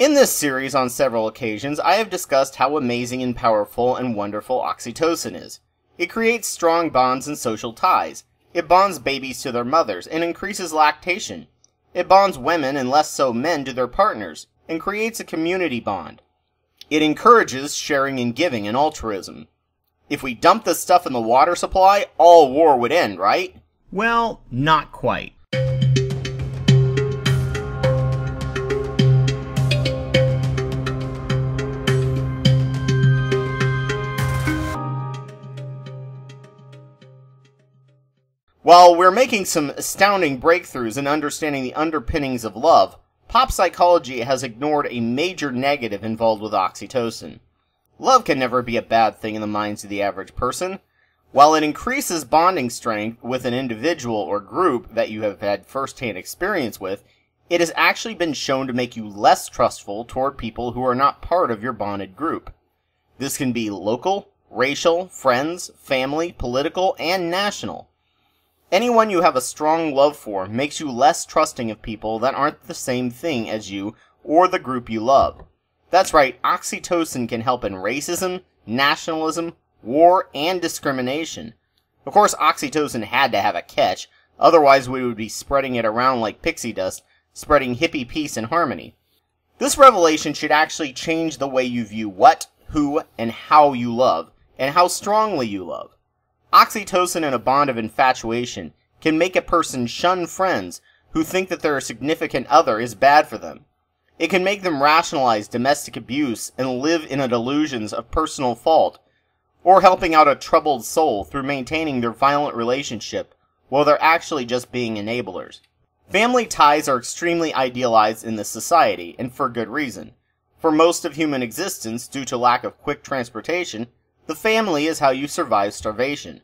In this series, on several occasions, I have discussed how amazing and powerful and wonderful oxytocin is. It creates strong bonds and social ties. It bonds babies to their mothers and increases lactation. It bonds women and less so men to their partners and creates a community bond. It encourages sharing and giving and altruism. If we dumped this stuff in the water supply, all war would end, right? Well, not quite. While we're making some astounding breakthroughs in understanding the underpinnings of love, pop psychology has ignored a major negative involved with oxytocin. Love can never be a bad thing in the minds of the average person. While it increases bonding strength with an individual or group that you have had first-hand experience with, it has actually been shown to make you less trustful toward people who are not part of your bonded group. This can be local, racial, friends, family, political, and national. Anyone you have a strong love for makes you less trusting of people that aren't the same thing as you or the group you love. That's right, oxytocin can help in racism, nationalism, war, and discrimination. Of course, oxytocin had to have a catch, otherwise we would be spreading it around like pixie dust, spreading hippie peace and harmony. This revelation should actually change the way you view what, who, and how you love, and how strongly you love. Oxytocin and a bond of infatuation can make a person shun friends who think that their significant other is bad for them. It can make them rationalize domestic abuse and live in a delusions of personal fault, or helping out a troubled soul through maintaining their violent relationship while they're actually just being enablers. Family ties are extremely idealized in this society, and for good reason. For most of human existence, due to lack of quick transportation, the family is how you survive starvation.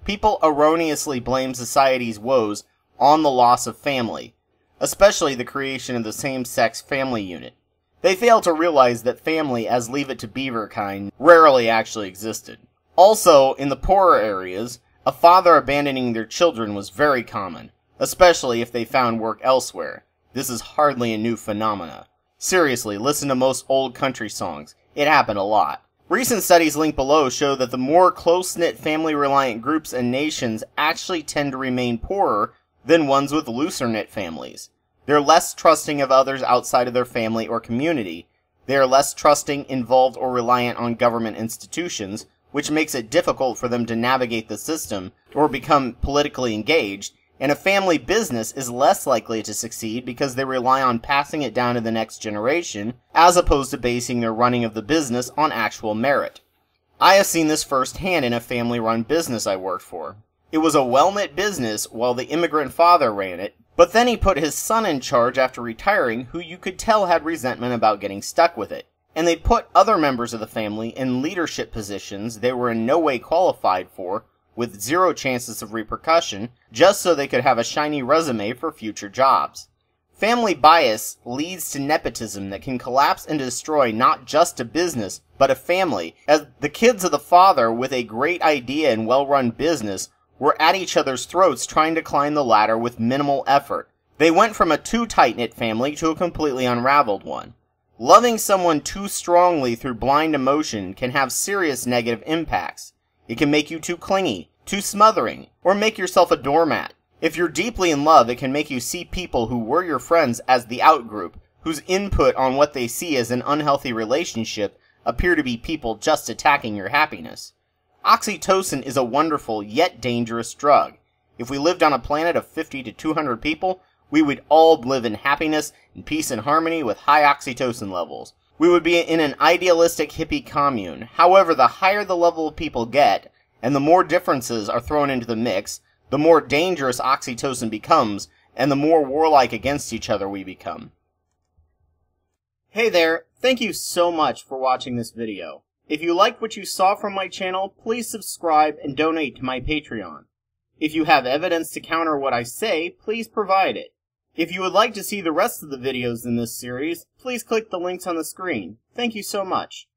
People erroneously blame society's woes on the loss of family, especially the creation of the same-sex family unit. They fail to realize that family as Leave It to Beaver kind rarely actually existed. Also, in the poorer areas, a father abandoning their children was very common, especially if they found work elsewhere. This is hardly a new phenomena. Seriously, listen to most old country songs. It happened a lot. Recent studies linked below show that the more close-knit family-reliant groups and nations actually tend to remain poorer than ones with looser-knit families. They're less trusting of others outside of their family or community. They are less trusting, involved, or reliant on government institutions, which makes it difficult for them to navigate the system or become politically engaged, and a family business is less likely to succeed because they rely on passing it down to the next generation, as opposed to basing their running of the business on actual merit. I have seen this firsthand in a family-run business I worked for. It was a well-knit business while the immigrant father ran it, but then he put his son in charge after retiring, who you could tell had resentment about getting stuck with it. And they put other members of the family in leadership positions they were in no way qualified for, with zero chances of repercussion, just so they could have a shiny resume for future jobs. Family bias leads to nepotism that can collapse and destroy not just a business, but a family, as the kids of the father with a great idea and well-run business were at each other's throats trying to climb the ladder with minimal effort. They went from a too tight-knit family to a completely unraveled one. Loving someone too strongly through blind emotion can have serious negative impacts. It can make you too clingy, too smothering, or make yourself a doormat. If you're deeply in love, it can make you see people who were your friends as the out-group, whose input on what they see as an unhealthy relationship appear to be people just attacking your happiness. Oxytocin is a wonderful yet dangerous drug. If we lived on a planet of 50 to 200 people, we would all live in happiness and peace and harmony with high oxytocin levels. We would be in an idealistic hippie commune. However, the higher the level of people get, and the more differences are thrown into the mix, the more dangerous oxytocin becomes, and the more warlike against each other we become. Hey there, thank you so much for watching this video. If you liked what you saw from my channel, please subscribe and donate to my Patreon. If you have evidence to counter what I say, please provide it. If you would like to see the rest of the videos in this series, please click the links on the screen. Thank you so much.